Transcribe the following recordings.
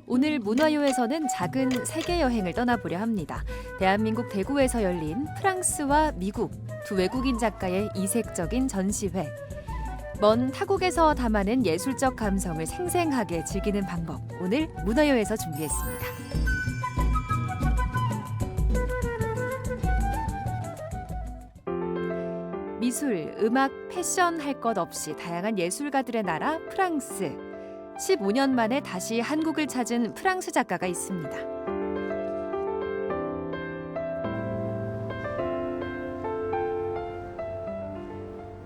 오늘 문화요에서는 작은 세계 여행을 떠나보려 합니다. 대한민국 대구에서 열린 프랑스와 미국 두 외국인 작가의 이색적인 전시회. 먼 타국에서 담아낸 예술적 감성을 생생하게 즐기는 방법. 오늘 문화요에서 준비했습니다. 미술, 음악, 패션 할 것 없이 다양한 예술가들의 나라 프랑스. 15년 만에 다시 한국을 찾은 프랑스 작가가 있습니다.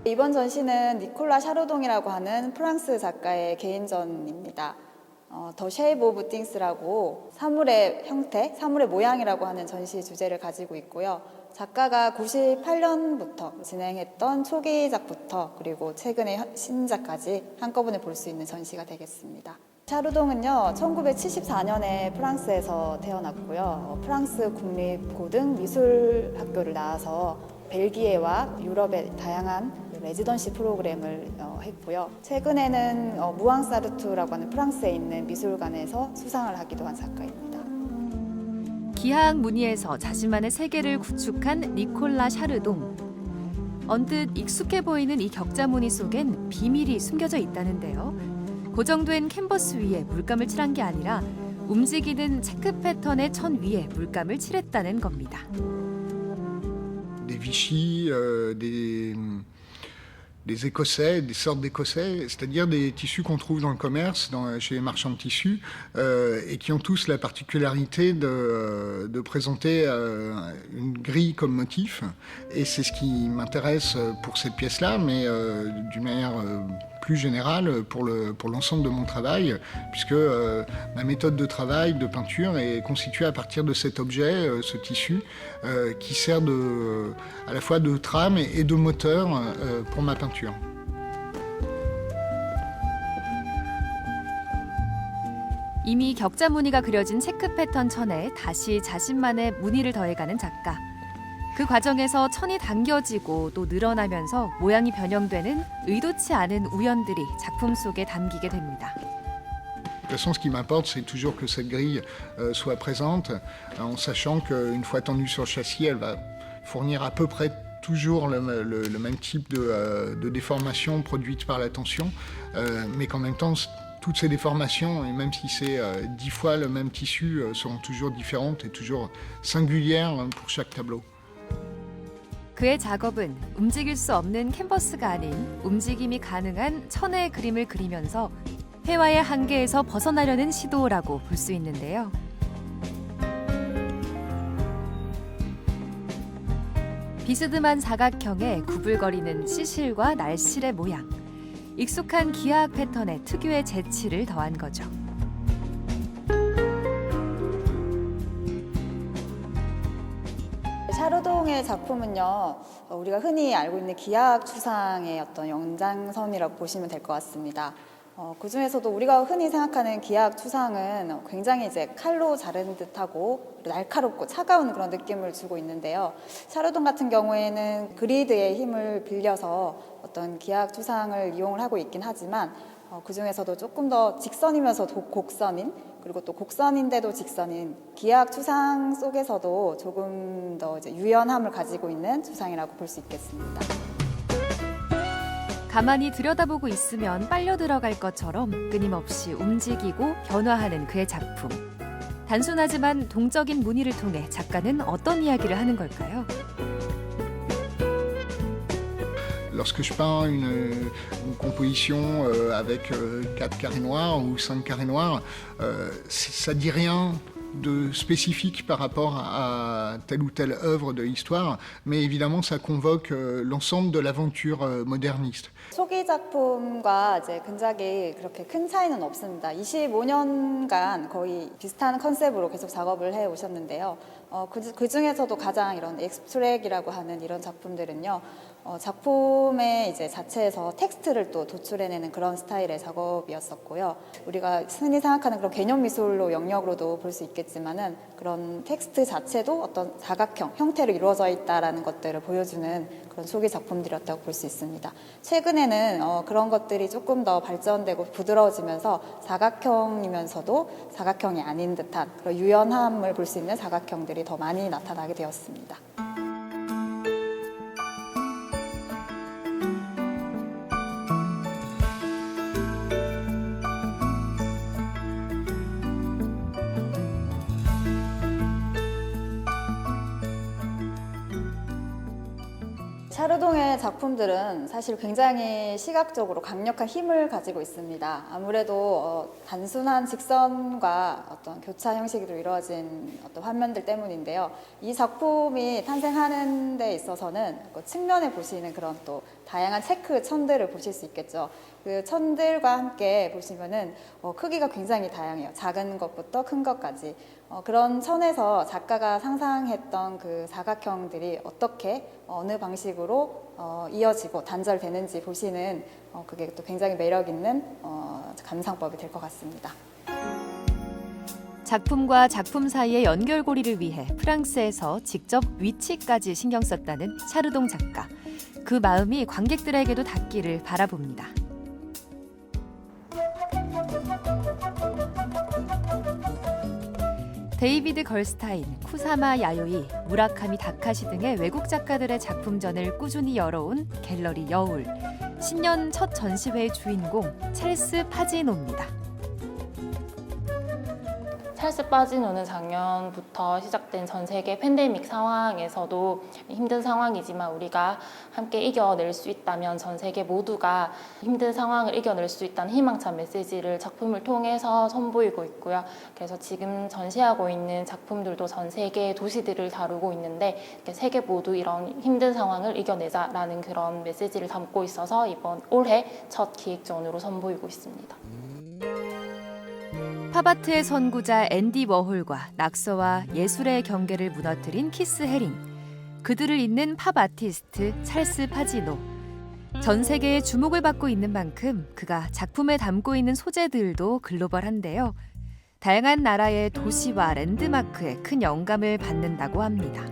이번 전시는 니콜라 샤르동이라고 하는 프랑스 작가의 개인전입니다. 더 쉐이브 오브 띵스라고 사물의 형태, 사물의 모양이라고 하는 전시 주제를 가지고 있고요. 작가가 98년부터 진행했던 초기작부터 그리고 최근의 신작까지 한꺼번에 볼 수 있는 전시가 되겠습니다. 샤르동은요, 1974년에 프랑스에서 태어났고요. 프랑스 국립고등미술학교를 나와서 벨기에와 유럽의 다양한 레지던시 프로그램을 했고요. 최근에는 무앙사르투라고 하는 프랑스에 있는 미술관에서 수상을 하기도 한 작가입니다. 기하학 무늬에서 자신만의 세계를 구축한 니콜라 샤르동. 언뜻 익숙해 보이는 이 격자 무늬 속엔 비밀이 숨겨져 있다는데요. 고정된 캔버스 위에 물감을 칠한 게 아니라 움직이는 체크 패턴의 천 위에 물감을 칠했다는 겁니다. Des Vichy, des Écossais, des sortes d'Écossais, c'est-à-dire des tissus qu'on trouve dans le commerce, chez les marchands de tissus, et qui ont tous la particularité de présenter une grille comme motif. Et c'est ce qui m'intéresse pour cette pièce-là, mais d'une manière plus générale pour l'ensemble de mon travail, puisque ma méthode de travail, de peinture, est constituée à partir de cet objet, ce tissu, qui sert à la fois de trame et de moteur pour ma peinture. 이미 격자 무늬가 그려진 체크 패턴 천에 다시 자신만의 무늬를 더해가는 작가. 그 과정에서 천이 당겨지고 또 늘어나면서 모양이 변형되는 의도치 않은 우연들이 작품 속에 담기게 됩니다. De toute façon, ce qui m'importe, c'est toujours que cette grille soit présente, en sachant qu'une fois tendue sur le châssis, elle va fournir à peu près toujours le même type de déformation produite par la tension, mais qu'en même temps, toutes ces déformations, et même si c'est 10 fois le même tissu, seront toujours différentes et toujours singulières pour chaque tableau. 그의 작업은 움직일 수 없는 캔버스가 아닌 움직임이 가능한 천의 그림을 그리면서 회화의 한계에서 벗어나려는 시도라고 볼 수 있는데요. 비스듬한 사각형의 구불거리는 시실과 날실의 모양. 익숙한 기하학 패턴에 특유의 재치를 더한 거죠. 샤르동의 작품은요, 우리가 흔히 알고 있는 기하학 추상의 어떤 연장선이라고 보시면 될 것 같습니다. 그 중에서도 우리가 흔히 생각하는 기하학 추상은 굉장히 이제 칼로 자른 듯하고 날카롭고 차가운 그런 느낌을 주고 있는데요. 샤르동 같은 경우에는 그리드의 힘을 빌려서 어떤 기하학 추상을 이용을 하고 있긴 하지만 그 중에서도 조금 더 직선이면서도 곡선인, 그리고 또 곡선인데도 직선인 기하학 추상 속에서도 조금 더 이제 유연함을 가지고 있는 추상이라고 볼 수 있겠습니다. 가만히 들여다보고 있으면 빨려 들어갈 것처럼 끊임없이 움직이고 변화하는 그의 작품. 단순하지만 동적인 무늬를 통해 작가는 어떤 이야기를 하는 걸까요? Lorsque je peins une composition avec 4 carrés noirs ou 5 carrés noirs, ça dit rien de spécifique par rapport à telle ou telle œuvre de l'histoire, mais évidemment ça convoque l'ensemble de l'aventure moderniste. 초기 작품과 이제 근작이 그렇게 큰 차이는 없습니다. 25년간 거의 비슷한 컨셉으로 계속 작업을 해 오셨는데요. 그 중에서도 가장 이런 엑스트랙이라고 하는 이런 작품들은요, 작품의 이제 자체에서 텍스트를 또 도출해내는 그런 스타일의 작업이었었고요. 우리가 흔히 생각하는 그런 개념 미술로 영역으로도 볼 수 있겠지만은 그런 텍스트 자체도 어떤 사각형 형태로 이루어져 있다라는 것들을 보여주는 그런 초기 작품들이었다고 볼 수 있습니다. 최근에는 그런 것들이 조금 더 발전되고 부드러워지면서 사각형이면서도 사각형이 아닌 듯한 그런 유연함을 볼 수 있는 사각형들이 더 많이 나타나게 되었습니다. 샤르동의 작품들은 사실 굉장히 시각적으로 강력한 힘을 가지고 있습니다. 아무래도 단순한 직선과 어떤 교차 형식으로 이루어진 어떤 화면들 때문인데요. 이 작품이 탄생하는 데 있어서는 그 측면에 보시는 그런 또 다양한 체크 천들을 보실 수 있겠죠. 그 천들과 함께 보시면은 크기가 굉장히 다양해요. 작은 것부터 큰 것까지. 그런 천에서 작가가 상상했던 그 사각형들이 어떻게 어느 방식으로 이어지고 단절되는지 보시는 그게 또 굉장히 매력 있는 감상법이 될 것 같습니다. 작품과 작품 사이의 연결고리를 위해 프랑스에서 직접 위치까지 신경 썼다는 샤르동 작가. 그 마음이 관객들에게도 닿기를 바라봅니다. 데이비드 걸스타인, 쿠사마 야요이, 무라카미 다카시 등의 외국 작가들의 작품전을 꾸준히 열어온 갤러리 여울. 신년 첫 전시회의 주인공 찰스 파지노입니다. 찰스 파지노는 작년부터 시작된 전 세계 팬데믹 상황에서도 힘든 상황이지만 우리가 함께 이겨낼 수 있다면 전 세계 모두가 힘든 상황을 이겨낼 수 있다는 희망찬 메시지를 작품을 통해서 선보이고 있고요. 그래서 지금 전시하고 있는 작품들도 전 세계의 도시들을 다루고 있는데 세계 모두 이런 힘든 상황을 이겨내자라는 그런 메시지를 담고 있어서 이번 올해 첫 기획전으로 선보이고 있습니다. 팝아트의 선구자 앤디 워홀과 낙서와 예술의 경계를 무너뜨린 키스 헤링. 그들을 잇는 팝 아티스트 찰스 파지노. 전 세계에 주목을 받고 있는 만큼 그가 작품에 담고 있는 소재들도 글로벌한데요. 다양한 나라의 도시와 랜드마크에 큰 영감을 받는다고 합니다.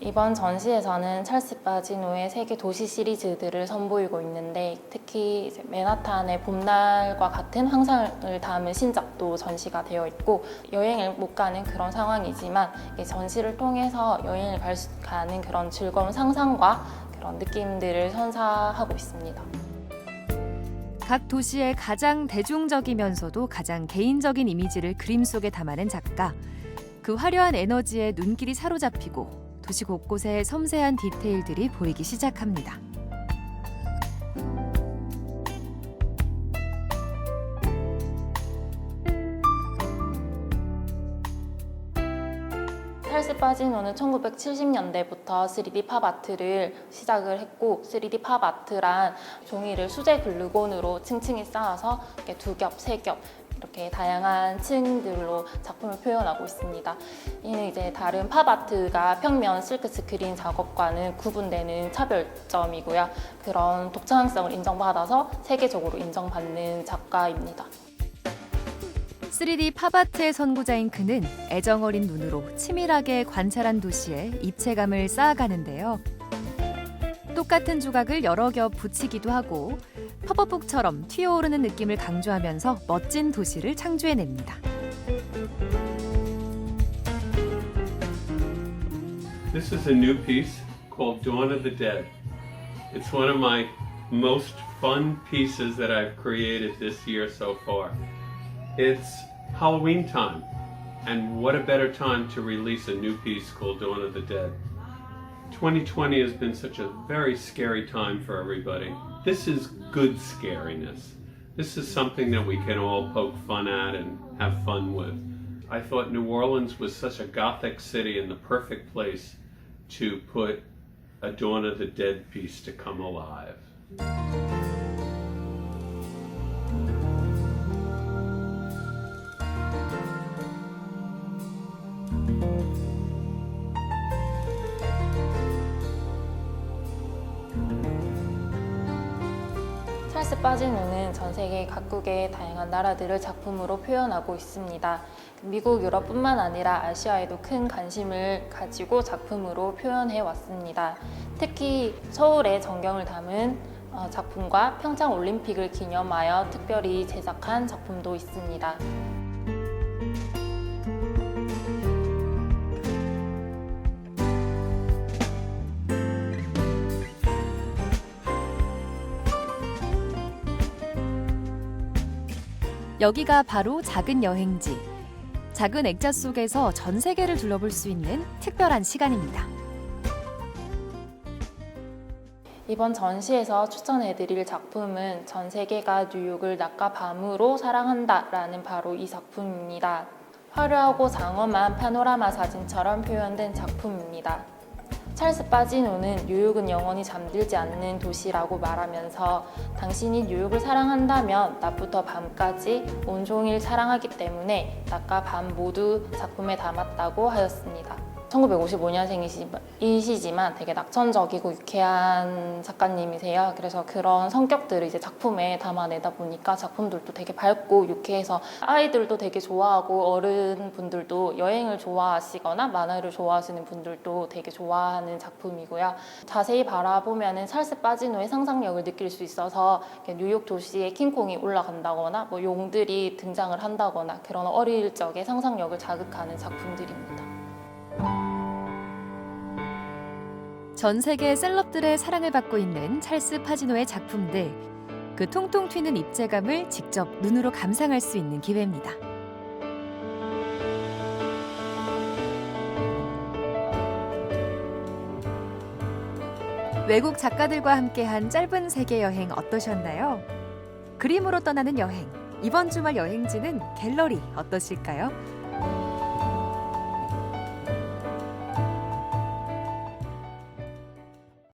이번 전시에서는 찰스 파지노의 세계 도시 시리즈들을 선보이고 있는데 특히 이제 맨하탄의 봄날과 같은 환상을 담은 신작도 전시가 되어 있고 여행을 못 가는 그런 상황이지만 이 전시를 통해서 여행을 가는 그런 즐거운 상상과 그런 느낌들을 선사하고 있습니다. 각 도시의 가장 대중적이면서도 가장 개인적인 이미지를 그림 속에 담아낸 작가. 그 화려한 에너지에 눈길이 사로잡히고 도시 곳곳에 섬세한 디테일들이 보이기 시작합니다. 찰스 파지노는 1970년대부터 3D 팝 아트를 시작을 했고 3D 팝 아트란 종이를 수제 글루건으로 층층이 쌓아서 이렇게 2겹, 3겹 이렇게 다양한 층들로 작품을 표현하고 있습니다. 이는 이제 다른 팝 아트가 평면 실크 스크린 작업과는 구분되는 차별점이고요. 그런 독창성을 인정받아서 세계적으로 인정받는 작가입니다. 3D 팝아트의 선구자인 그는 애정어린 눈으로 치밀하게 관찰한 도시에 입체감을 쌓아가는데요. 똑같은 조각을 여러 겹 붙이기도 하고 팝업북처럼 튀어오르는 느낌을 강조하면서 멋진 도시를 창조해냅니다. This is a new piece called Dawn of the Dead. It's one of my most fun pieces that I've created this year so far. It's Halloween time, and what a better time to release a new piece called Dawn of the Dead. 2020 has been such a very scary time for everybody. This is good scariness. This is something that we can all poke fun at and have fun with. I thought New Orleans was such a gothic city and the perfect place to put a Dawn of the Dead piece to come alive. 빠지노는 전 세계 각국의 다양한 나라들을 작품으로 표현하고 있습니다. 미국, 유럽뿐만 아니라 아시아에도 큰 관심을 가지고 작품으로 표현해 왔습니다. 특히 서울의 전경을 담은 작품과 평창 올림픽을 기념하여 특별히 제작한 작품도 있습니다. 여기가 바로 작은 여행지. 작은 액자 속에서 전 세계를 둘러볼 수 있는 특별한 시간입니다. 이번 전시에서 추천해드릴 작품은 전 세계가 뉴욕을 낮과 밤으로 사랑한다라는 바로 이 작품입니다. 화려하고 장엄한 파노라마 사진처럼 표현된 작품입니다. 찰스 빠지노는 뉴욕은 영원히 잠들지 않는 도시라고 말하면서 당신이 뉴욕을 사랑한다면 낮부터 밤까지 온종일 사랑하기 때문에 낮과 밤 모두 작품에 담았다고 하였습니다. 1955년생이시지만 되게 낙천적이고 유쾌한 작가님이세요. 그래서 그런 성격들을 이제 작품에 담아내다 보니까 작품들도 되게 밝고 유쾌해서 아이들도 되게 좋아하고 어른분들도 여행을 좋아하시거나 만화를 좋아하시는 분들도 되게 좋아하는 작품이고요. 자세히 바라보면 찰스 빠지노의 상상력을 느낄 수 있어서 뉴욕 도시에 킹콩이 올라간다거나 뭐 용들이 등장을 한다거나 그런 어릴 적의 상상력을 자극하는 작품들입니다. 전 세계 셀럽들의 사랑을 받고 있는 찰스 파지노의 작품들. 그 통통 튀는 입체감을 직접 눈으로 감상할 수 있는 기회입니다. 외국 작가들과 함께한 짧은 세계 여행 어떠셨나요? 그림으로 떠나는 여행. 이번 주말 여행지는 갤러리 어떠실까요?